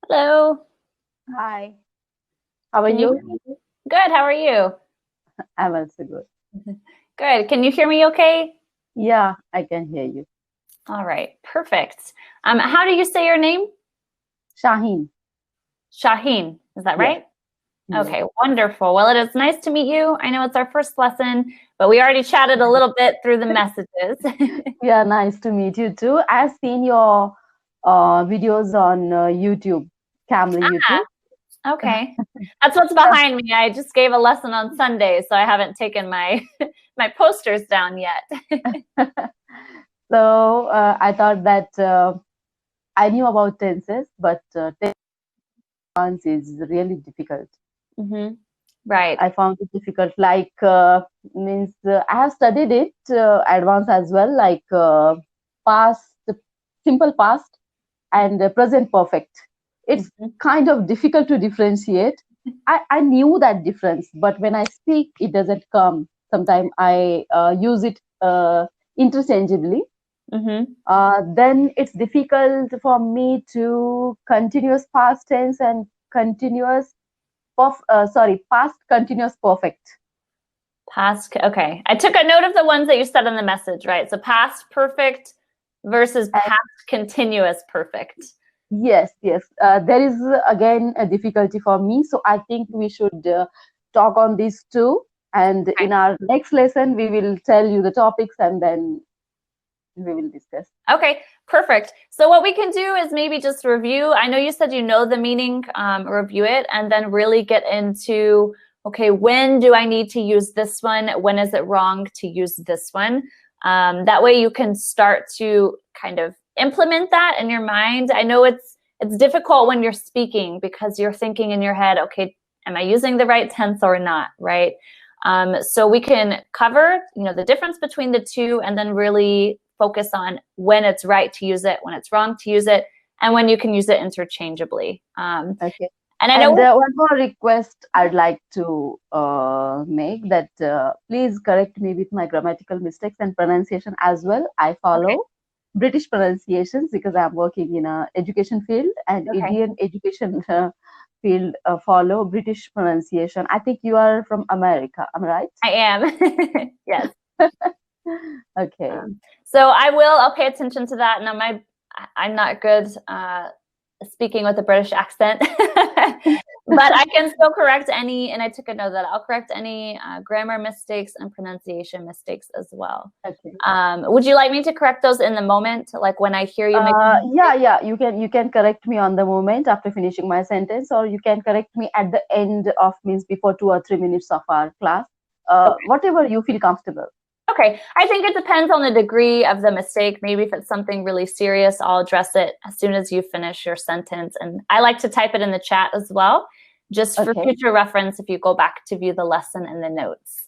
Hello. Hi, how are Can you you? hear me? Good. How are you? I'm also good. Good. Can you hear me okay? Yeah, I can hear you. All right. Perfect. How do you say your name? Shaheen. Shaheen. Is that Yes, right? yes. Okay. Wonderful. Well, it is nice to meet you. I know it's our first lesson, but we already chatted a little bit through the messages. Yeah, nice to meet you too. I've seen your videos on YouTube, cambly YouTube. Okay. That's what's behind me. I just gave a lesson on Sunday, so I haven't taken my my posters down yet. So I thought that I knew about tenses, but tense is really difficult. hmm Right. I found it difficult. Like means I have studied it advanced as well, like past, simple past, and present perfect. It's hmm kind of difficult to differentiate. I knew that difference, but when I speak, it doesn't come. Sometimes I use it interchangeably. hmm Then it's difficult for me to continuous past tense and continuous past continuous perfect. Okay. I took a note of the ones that you said in the message, right? So past perfect versus And past continuous perfect. yes, yes, there is again a difficulty for me. So I think we should talk on these two. And in our next lesson, we will tell you the topics and then we will discuss. Okay, perfect. So what we can do is maybe just review. I know you said you know the meaning, review it, and then really get into, okay, when do I need to use this one? When is it wrong to use this one? That way you can start to kind of implement that in your mind. I know it's difficult when you're speaking because you're thinking in your head, okay, am I using the right tense or not, right? So we can cover, the difference between the two and then really focus on when it's right to use it, when it's wrong to use it, and when you can use it interchangeably. Okay. And I And know, one more request I'd like to make that please correct me with my grammatical mistakes and pronunciation as well. I okay, follow British pronunciations because I'm working in a education field and okay, Indian education field follow British pronunciation. I think you are from America. Am I right? I am. Yes. Okay. So I'll pay attention to that. Now I'm not good speaking with a British accent, but I can still correct any, and I took a note of that I'll correct any grammar mistakes and pronunciation mistakes as well. Okay. Would you like me to correct those in the moment, like when I hear you make a Yeah, mistake? yeah. You can correct me on the moment after finishing my sentence, or you can correct me at the end of means before 2 or 3 minutes of our class. Whatever you feel comfortable. Okay, I think it depends on the degree of the mistake. Maybe if it's something really serious, I'll address it as soon as you finish your sentence. And I like to type it in the chat as well, just for Okay. future reference if you go back to view the lesson in the notes.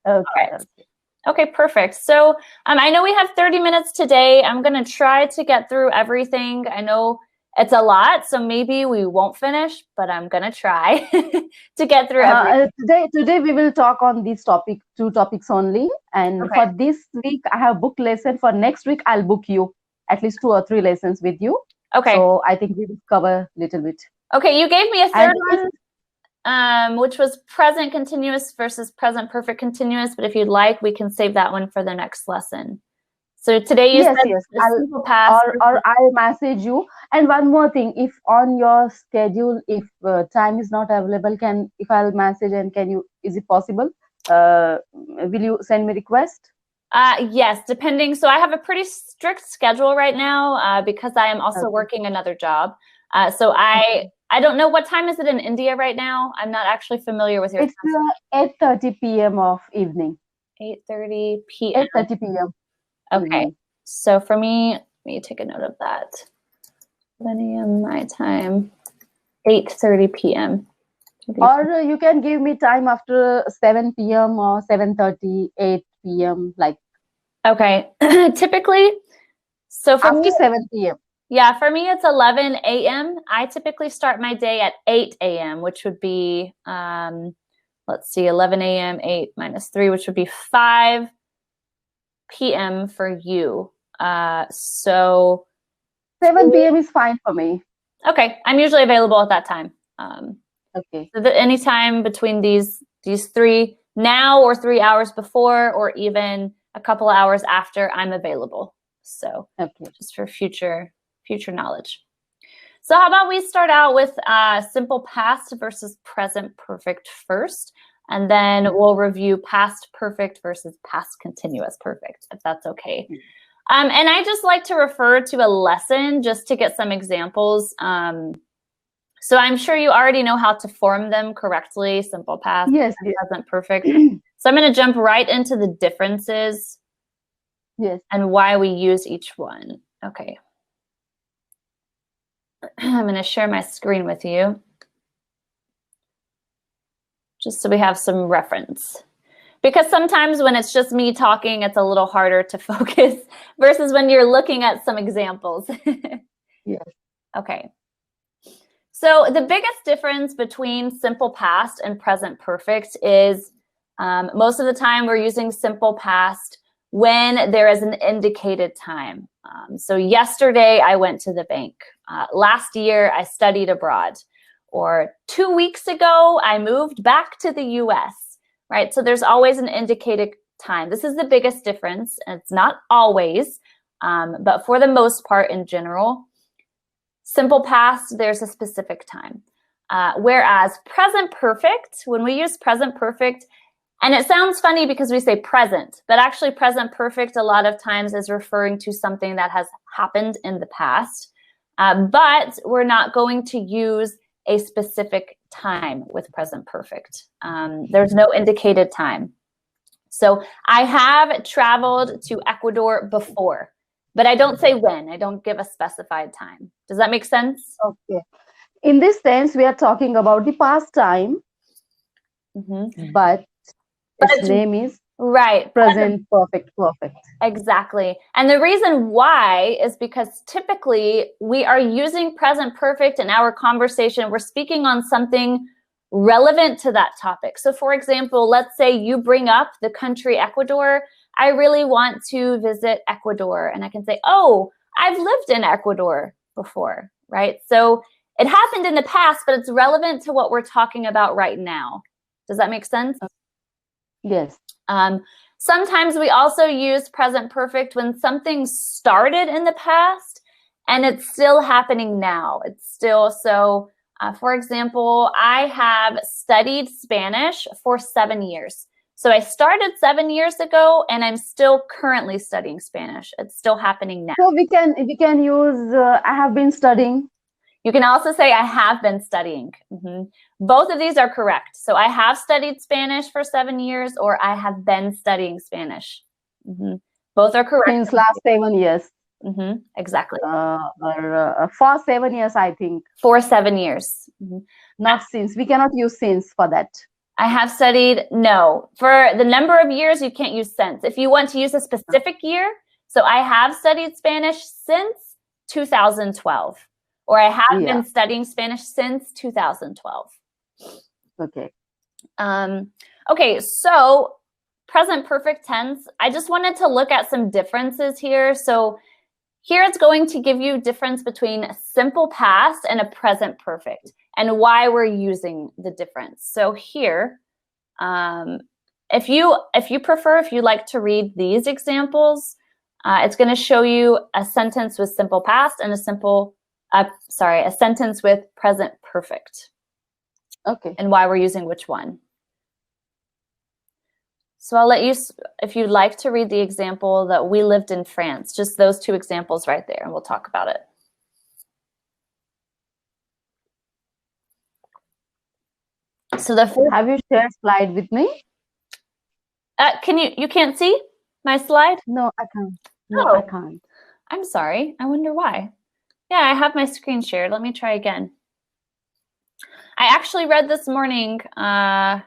All Okay. right. Okay. Okay, perfect. So I know we have 30 minutes today. I'm going to try to get through everything. I know it's a lot, so maybe we won't finish, but I'm going to try to get through everything. Today we will talk on this topic, two topics only. And Okay. for this week, I have booked lesson. For next week, I'll book you at least 2 or 3 lessons with you. Okay. So I think we will cover a little bit. Okay, you gave me a And third if one, which was present continuous versus present perfect continuous. But if you'd like, we can save that one for the next lesson. So today you yes, said yes, the simple past. or I'll message you. And one more thing, if on your schedule, if time is not available, can if I'll message and can you? Is it possible? Will you send me request? Yes, depending. So I have a pretty strict schedule right now because I am also Okay. working another job. So I don't know what time is it in India right now. I'm not actually familiar with your It's time. 8:30 p.m. of evening. 8:30 p.m. 8:30 p.m. Okay. evening. So for me, let me take a note of that. 11 a.m. my time, 8:30 p.m. Or you can give me time after 7 p.m. or 7:30, 8 p.m. Like Okay. Typically, so for after me, 7 p.m. yeah, for me it's 11 a.m. I typically start my day at 8 a.m., which would be, let's see, 11 a.m., 8 minus 3, which would be 5 p.m. for you. So 7 p.m. is fine for me. Okay, I'm usually available at that time. Okay. So that any time between these three, now or 3 hours before, or even a couple of hours after, I'm available. So Okay. just for future knowledge. So how about we start out with simple past versus present perfect first, and then we'll review past perfect versus past continuous perfect, if that's okay. And I just like to refer to a lesson just to get some examples. So I'm sure you already know how to form them correctly, simple past Yes, and yes. present perfect. So I'm going to jump right into the differences Yes. and why we use each one. Okay. I'm going to share my screen with you just so we have some reference. Because sometimes when it's just me talking, it's a little harder to focus versus when you're looking at some examples. Yes. Okay. So the biggest difference between simple past and present perfect is most of the time we're using simple past when there is an indicated time. So yesterday I went to the bank. Last year I studied abroad. Or 2 weeks ago I moved back to the US, right? So there's always an indicated time. This is the biggest difference. And it's not always, but for the most part in general, simple past, there's a specific time. Whereas present perfect, when we use present perfect, and it sounds funny because we say present, but actually present perfect a lot of times is referring to something that has happened in the past. But we're not going to use a specific time with present perfect. There's no indicated time. So I have traveled to Ecuador before, but I don't say when. I don't give a specified time. Does that make sense? Okay. In this sense, we are talking about the past time, but its name is present perfect. Exactly. And the reason why is because typically we are using present perfect in our conversation. We're speaking on something relevant to that topic. So for example, let's say you bring up the country Ecuador. I really want to visit Ecuador. And I can say, oh, I've lived in Ecuador before, right? So it happened in the past, but it's relevant to what we're talking about right now. Does that make sense? Yes. Sometimes we also use present perfect when something started in the past and it's still happening now. It's still so, for example, I have studied Spanish for 7 years. So I started 7 years ago and I'm still currently studying Spanish. It's still happening now. So we can use I have been studying. You can also say I have been studying. Both of these are correct. So I have studied Spanish for 7 years or I have been studying Spanish. Both are correct. Since last 7 years. Exactly. Or for 7 years, I think. For 7 years. Not since. We cannot use since for that. I have studied, no. For the number of years, you can't use since. If you want to use a specific year, so I have studied Spanish since 2012. Or I have been studying Spanish since 2012. Okay. Okay, so present perfect tense. I just wanted to look at some differences here. So here it's going to give you difference between a simple past and a present perfect and why we're using the difference. So here, if you prefer, if you like to read these examples, it's going to show you a sentence with simple past and a sentence with present perfect. Okay. And why we're using which one. So I'll let you, if you'd like to read the example that we lived in France, just those two examples right there, and we'll talk about it. So the first, have you shared slide with me? You can't see my slide? No, I can't. No, I can't. I'm sorry. I wonder why. Yeah, I have my screen shared. Let me try again. I actually read this morning that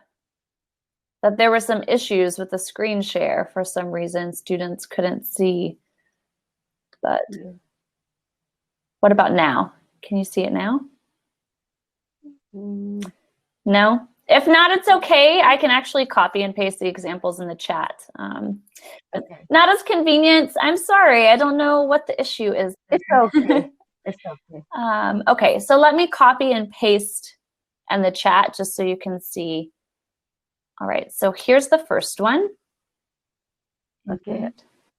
there were some issues with the screen share for some reason. Students couldn't see. But what about now? Can you see it now? No? If not, it's okay. I can actually copy and paste the examples in the chat. Okay. Not as convenient. I'm sorry. I don't know what the issue is. It's okay. It's okay. Okay, so let me copy and paste in the chat just so you can see. All right, so here's the first one. Okay.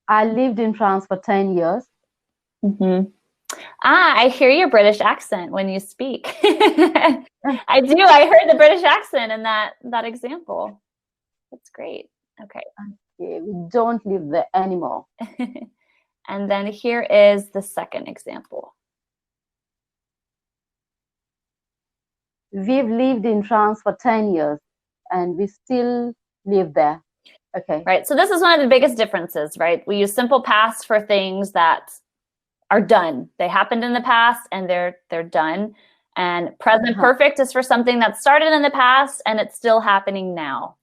I lived in France for 10 years. Mm-hmm. I hear your British accent when you speak. I do. I heard the British accent in that example. That's great. Okay. Okay, we don't live there anymore. And then here is the second example. We've lived in France for 10 years and we still live there. Okay. Right. So this is one of the biggest differences, right? We use simple past for things that are done. They happened in the past and they're done. And present perfect is for something that started in the past and it's still happening now.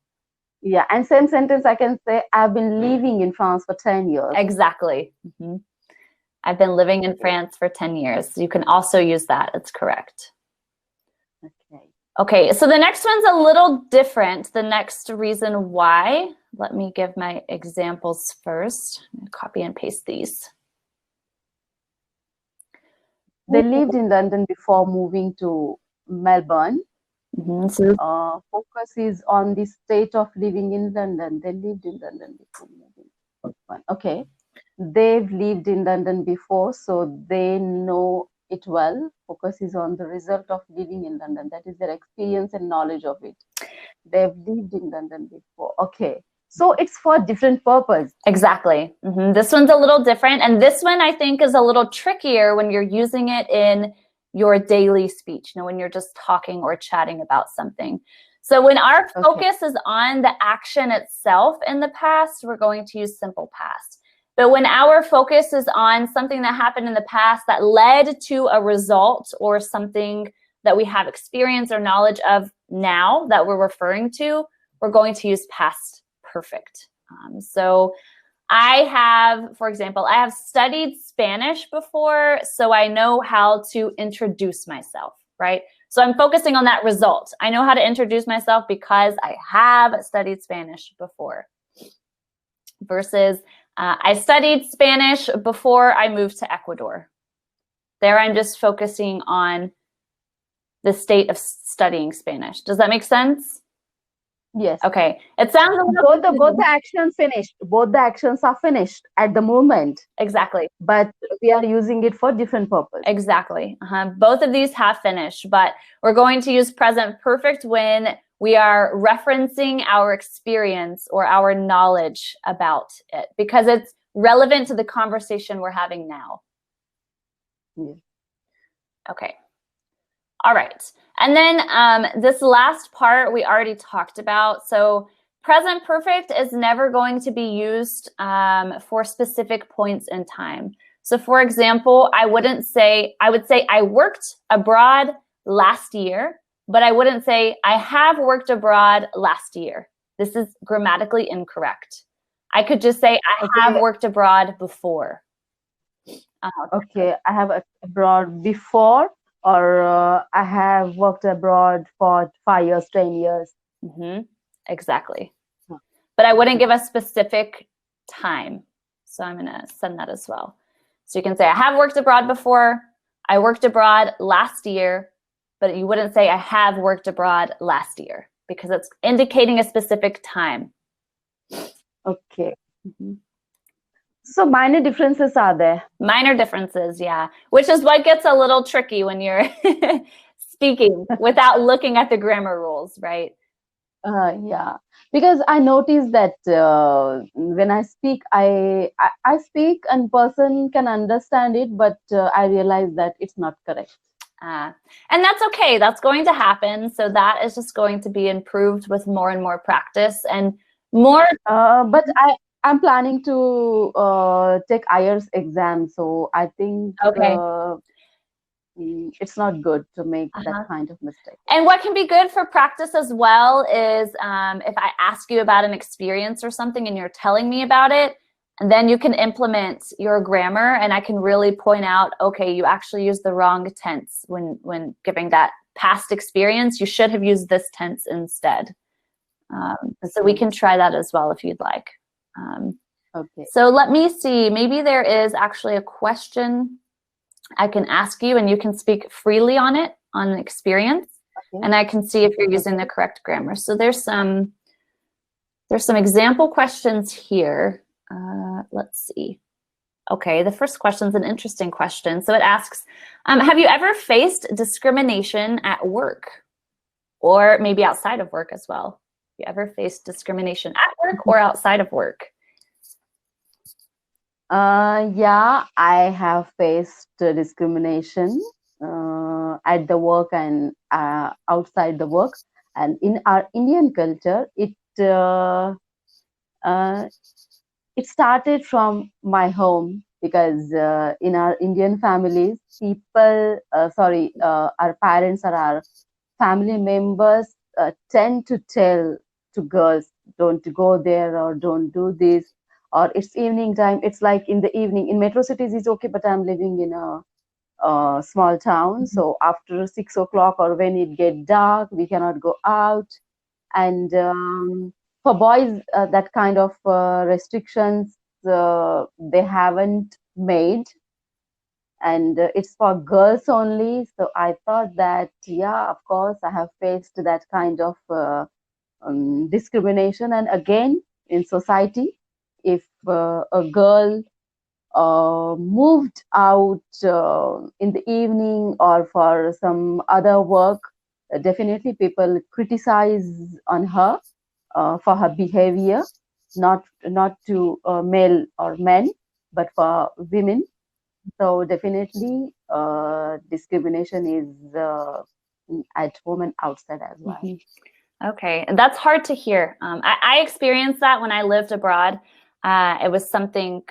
Yeah, and same sentence I can say, I've been living in France for 10 years. Exactly. Mm-hmm. I've been living in France for 10 years. You can also use that. It's correct. Okay. Okay, so the next one's a little different. The next reason why, let me give my examples first. I'm gonna copy and paste these. They lived in London before moving to Melbourne. Mm-hmm. Focus is on the state of living in London. They lived in London before moving. Okay. They've lived in London before, so they know it well. Focus is on the result of living in London. That is their experience and knowledge of it. They've lived in London before. Okay. So it's for different purpose. Exactly. Mm-hmm. This one's a little different. And this one I think is a little trickier when you're using it in your daily speech, when you're just talking or chatting about something. So when our focus is on the action itself in the past, we're going to use simple past. But when our focus is on something that happened in the past that led to a result or something that we have experience or knowledge of now that we're referring to, we're going to use past perfect. So I have, for example, I have studied Spanish before, so I know how to introduce myself, right? So I'm focusing on that result. I know how to introduce myself because I have studied Spanish before. Versus I studied Spanish before I moved to Ecuador. There I'm just focusing on the state of studying Spanish. Does that make sense? Yes. Okay. It sounds a little both the actions finished. Both the actions are finished at the moment. Exactly. But we are using it for different purpose. Exactly. Both of these have finished, but we're going to use present perfect when we are referencing our experience or our knowledge about it because it's relevant to the conversation we're having now. Yeah. Okay. All right. And then this last part we already talked about. So present perfect is never going to be used for specific points in time. So for example, I would say I worked abroad last year, but I wouldn't say I have worked abroad last year. This is grammatically incorrect. I could just say I have worked abroad before. Okay, I have abroad before, or I have worked abroad for 5 years, 10 years. Mm-hmm. Exactly. But I wouldn't give a specific time. So I'm going to send that as well. So you can say, I have worked abroad before. I worked abroad last year, but you wouldn't say I have worked abroad last year because it's indicating a specific time. Okay. Mm-hmm. So minor differences are there. Minor differences, yeah. Which is what gets a little tricky when you're speaking without looking at the grammar rules, right? Yeah, because I noticed that when I speak, I speak and person can understand it, but I realize that it's not correct. And that's okay. That's going to happen. So that is just going to be improved with more and more practice and more. But I'm planning to take IELTS exam, so I think it's not good to make that kind of mistake. And what can be good for practice as well is if I ask you about an experience or something and you're telling me about it, and then you can implement your grammar and I can really point out, okay, you actually used the wrong tense when giving that past experience. You should have used this tense instead. So we can try that as well if you'd like. Okay. So let me see. Maybe there is actually a question I can ask you and you can speak freely on it, on experience, Okay. and I can see if you're using the correct grammar. So there's some example questions here. Let's see. Okay, the first question is an interesting question. So it asks, have you ever faced discrimination at work or maybe outside of work as well? Have you ever faced discrimination at work or outside of work? Yeah, I have faced discrimination at the work and outside the work. And in our Indian culture, it started from my home because in our Indian families, our parents or our family members tend to tell to girls, don't go there or don't do this, or it's evening time. It's like in the evening. In metro cities, it's okay, but I'm living in a small town. So after 6 o'clock or when it get dark, we cannot go out. And for boys, that kind of restrictions they haven't made, and it's for girls only. So I thought that, yeah, of course, I have faced that kind of discrimination. And again, in society, if a girl moved out in the evening or for some other work, definitely people criticize on her for her behavior, not to male or men, but for women. So definitely discrimination is at home and outside as well. Okay, and that's hard to hear. I experienced that when I lived abroad. It was something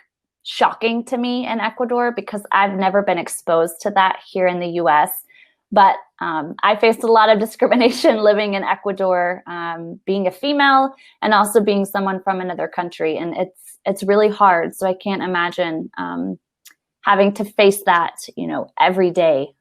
shocking to me in Ecuador because I've never been exposed to that here in the US. But I faced a lot of discrimination living in Ecuador, being a female and also being someone from another country. And it's really hard. So I can't imagine having to face that, every day.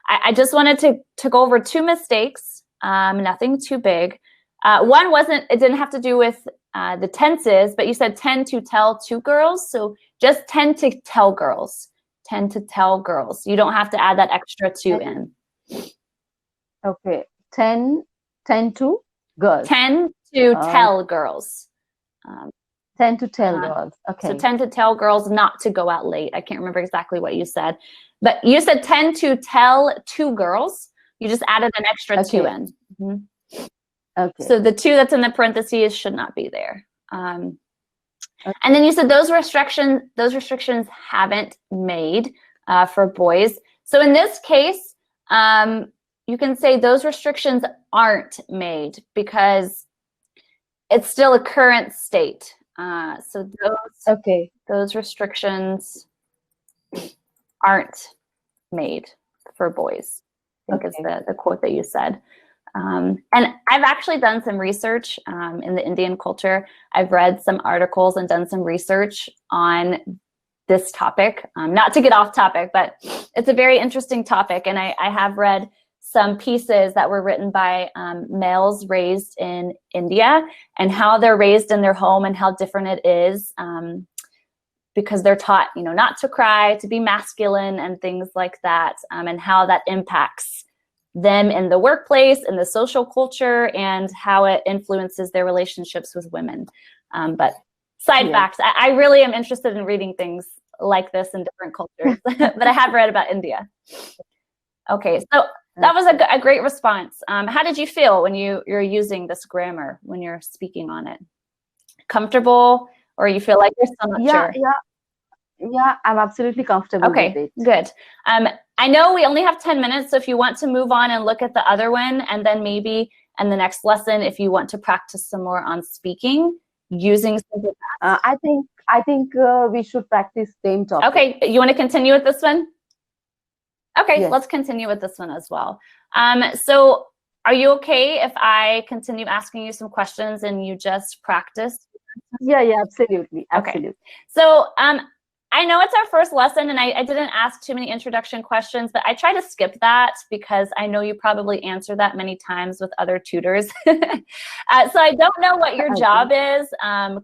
I just wanted to go over two mistakes, nothing too big. One it didn't have to do with the tenses, but you said tend to tell to girls. So just tend to tell girls. Tend to tell girls. You don't have to add that extra to in. Okay. Tend to girls. Tend to tell girls. Tend to tell girls. Okay. So tend to tell girls not to go out late. I can't remember exactly what you said. But you said tend to tell two girls. You just added an extra two in. Okay. So the two that's in the parentheses should not be there. And then you said those restrictions haven't made for boys. So in this case, you can say those restrictions aren't made because it's still a current state. So those restrictions aren't made for boys, I think is the quote that you said. And I've actually done some research in the Indian culture. I've read some articles and done some research on this topic. Not to get off topic, but it's a very interesting topic. And I have read some pieces that were written by males raised in India and how they're raised in their home and how different it is because they're taught, not to cry, to be masculine and things like that, and how that impacts them in the workplace, in the social culture, and how it influences their relationships with women. But side facts, I really am interested in reading things like this in different cultures, but I have read about India. Okay, so that was a great response. How did you feel when you're using this grammar, when you're speaking on it? Comfortable, or you feel like you're still not sure? Yeah, I'm absolutely comfortable with it. Good. I know we only have 10 minutes, so if you want to move on and look at the other one, and then maybe in the next lesson, if you want to practice some more on speaking using simple past. I think we should practice same topic. Okay, you want to continue with this one? Okay, yes. Let's continue with this one as well. So are you okay if I continue asking you some questions and you just practice? Yeah, absolutely. Okay. So I know it's our first lesson and I didn't ask too many introduction questions, but I try to skip that because I know you probably answer that many times with other tutors. So I don't know what your job is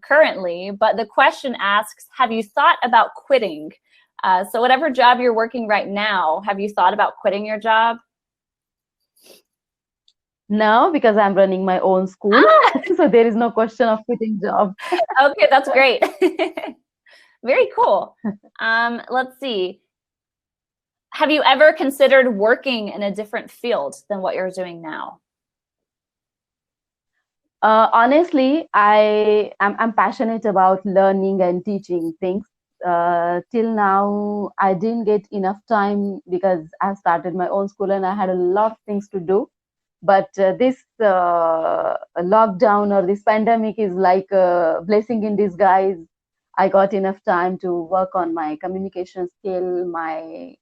currently, but the question asks, have you thought about quitting So whatever job you're working right now, have you thought about quitting your job? No, because I'm running my own school. So there is no question of quitting job. Okay, that's great. Very cool. Let's see. Have you ever considered working in a different field than what you're doing now? Honestly, I'm passionate about learning and teaching things. Till now, I didn't get enough time because I started my own school and I had a lot of things to do. But this lockdown or this pandemic is like a blessing in disguise. I got enough time to work on my communication skill, my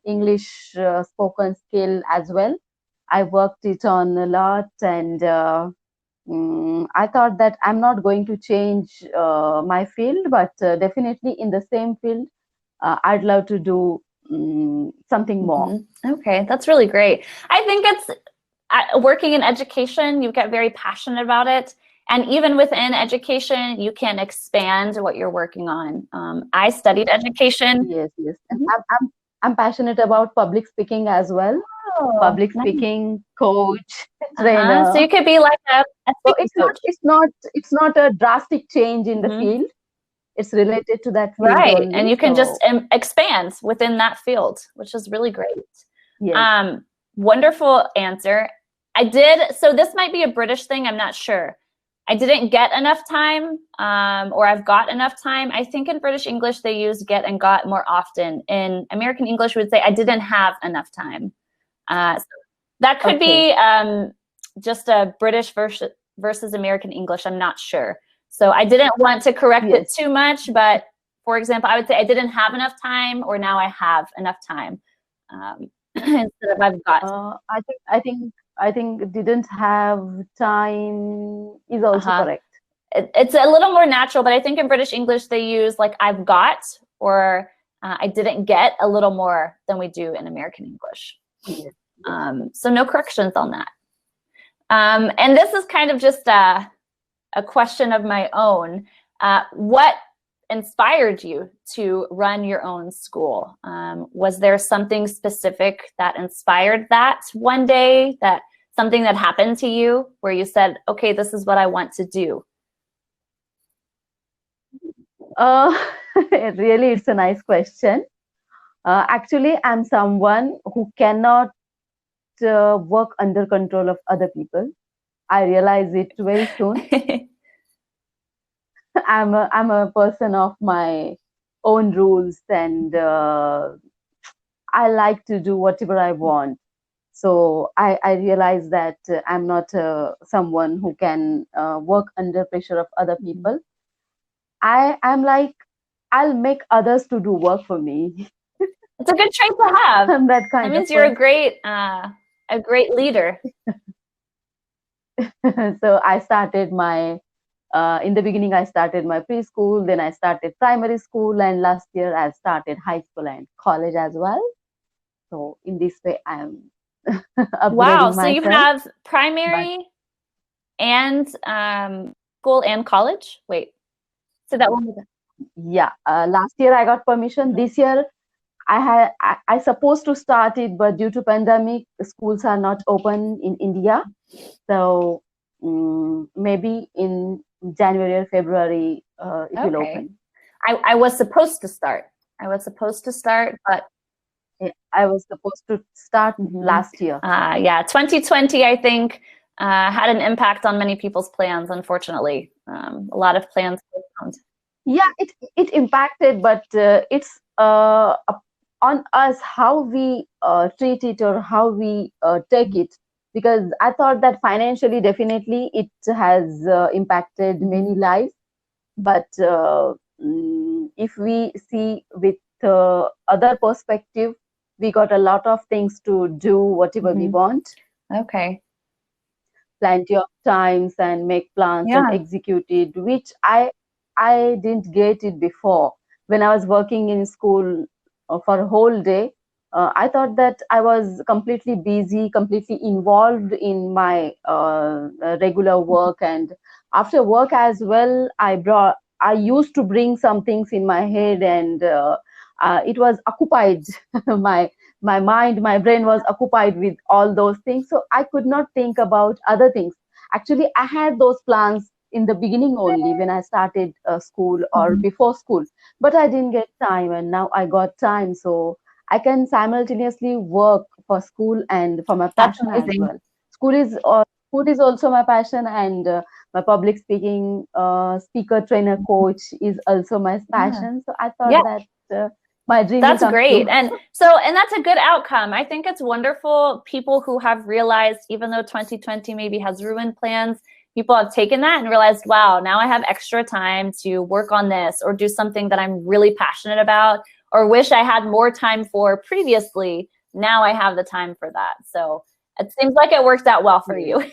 English spoken skill as well. I worked it on a lot, and I thought that I'm not going to change my field, but definitely in the same field, I'd love to do something more. Okay, that's really great. I think it's working in education, you get very passionate about it. And even within education, you can expand what you're working on. I studied education. Yes, yes. And I'm passionate about public speaking as well. Oh, Public nice. speaking coach, trainer. So you could be like a So speaking coach. it's not a drastic change in the field. It's related to that field Right. only. And you can just expand within that field, which is really great. Yes. Wonderful answer. So this might be a British thing, I'm not sure. I didn't get enough time, or I've got enough time. I think in British English, they use get and got more often. In American English, we would say I didn't have enough time. So that could be just a British versus American English, I'm not sure. So I didn't want to correct it too much, but for example, I would say I didn't have enough time, or now I have enough time. Instead of I've got. I think didn't have time is also correct. It's a little more natural, but I think in British English they use like I've got or I didn't get a little more than we do in American English. Yes. So no corrections on that. And this is kind of just a question of my own. What inspired you to run your own school? Was there something specific that inspired that one day, that something that happened to you where you said, okay, this is what I want to do? Really, it's a nice question. Actually, I'm someone who cannot work under control of other people. I realized it very soon. I'm a person of my own rules, and I like to do whatever I want. So I realized that I'm not someone who can work under pressure of other people. I'm like, I'll make others to do work for me. It's a good trait to have. I'm that kind of person. That means you're a great leader. So I started my in the beginning, I started my preschool, then I started primary school, and last year I started high school and college as well. So in this way, I'm upgrading wow. So myself. you have primary and school and college? Wait, so that one. Yeah, last year I got permission. This year I supposed to start it, but due to pandemic, schools are not open in India. So maybe in January or February it will open. I was supposed to start. But I was supposed to start last year. Yeah, 2020, I think, had an impact on many people's plans, unfortunately. A lot of plans postponed. Yeah, it impacted, but it's on us how we treat it or how we take it. Because I thought that financially, definitely, it has impacted many lives. But if we see with other perspective, we got a lot of things to do whatever we want. Okay. Plenty of times and make plans and execute it, which I didn't get it before. When I was working in school for a whole day, I thought that I was completely busy, completely involved in my regular work, and after work as well, I used to bring some things in my head, and it was occupied. My mind, my brain was occupied with all those things, so I could not think about other things. Actually, I had those plans in the beginning only when I started school or before school, but I didn't get time, and now I got time, so I can simultaneously work for school and for my That's passion as amazing. well. School is food is also my passion, and my public speaking speaker trainer coach is also my Yeah. passion. So I thought Yeah. that my dream will That's come great. true. And that's a good outcome. I think it's wonderful. People who have realized, even though 2020 maybe has ruined plans, people have taken that and realized, wow, now I have extra time to work on this or do something that I'm really passionate about or wish I had more time for previously. Now I have the time for that. So it seems like it worked out well for you.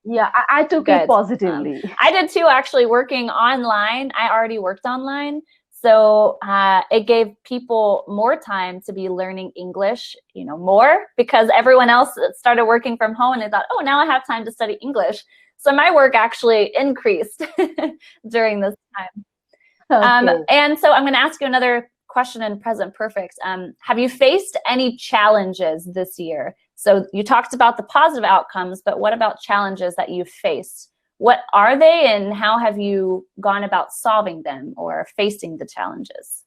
Yeah, I took it Good. positively. I did too, actually, working online. I already worked online. So it gave people more time to be learning English, more, because everyone else started working from home and they thought, oh, now I have time to study English. So my work actually increased during this time. Okay. And so I'm going to ask you another question in present perfect. Have you faced any challenges this year? So you talked about the positive outcomes, but what about challenges that you've faced? What are they, and how have you gone about solving them or facing the challenges?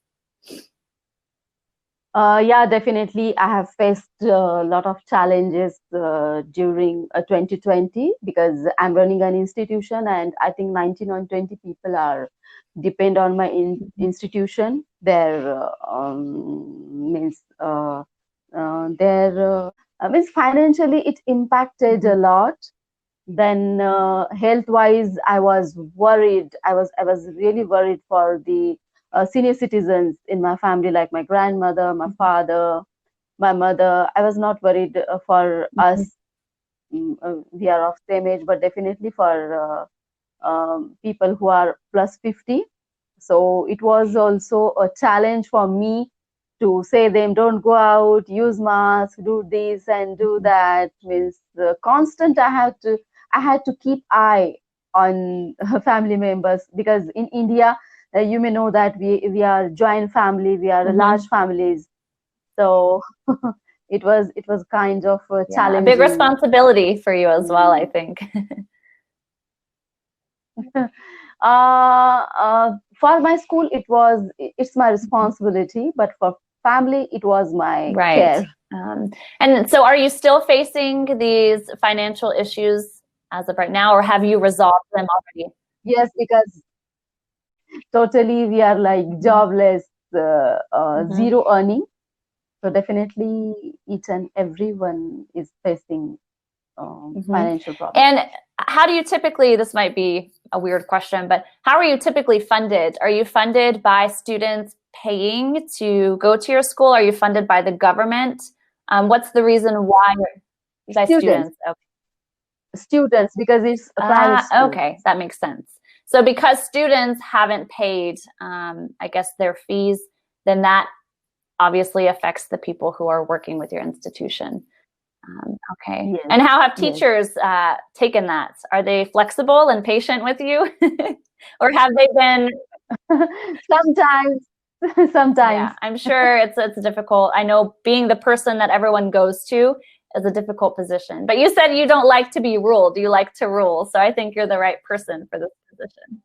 Yeah, definitely. I have faced a lot of challenges during 2020 because I'm running an institution, and I think 19 or 20 people are depend on my institution. Their means their means financially it impacted a lot. Then health wise, I was worried. I was really worried for the senior citizens in my family, like my grandmother, my father, my mother. I was not worried for us. We are of same age, but definitely for people who are plus 50. So it was also a challenge for me to say them, don't go out, use mask, do this and do that. Means constant. I had to keep eye on family members, because in India, you may know that we are joint family, we are large families. So it was kind of Yeah, a big challenging. responsibility for you as well, I think. For my school, it's my responsibility, but for family, it was my Right. care. And so are you still facing these financial issues as of right now, or have you resolved them already? Yes, because totally we are like jobless, zero earning. So definitely each and everyone is facing financial problems. And how do you typically, this might be a weird question, but how are you typically funded? Are you funded by students paying to go to your school? Are you funded by the government? What's the reason why you're by students? Okay. Students, because it's a private school. Okay, that makes sense. So because students haven't paid, I guess, their fees, then that obviously affects the people who are working with your institution. Okay. Yes. And how have Yes. teachers taken that? Are they flexible and patient with you? Or have they been? Sometimes. Yeah, I'm sure it's difficult. I know being the person that everyone goes to is a difficult position. But you said you don't like to be ruled. You like to rule. So I think you're the right person for this position.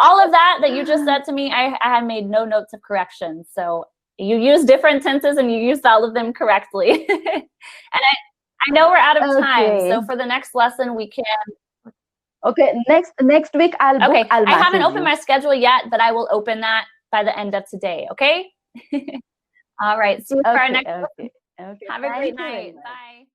All of that you just said to me, I have made no notes of correction. So you use different tenses and you used all of them correctly. And I know we're out of time. Okay. So for the next lesson, we can. Okay, next week I'll book. Okay, I'll I haven't message opened you. my schedule yet, but I will open that by the end of today. Okay. All right. See you for our next. Okay. Have a great Thank you very night. much. Bye.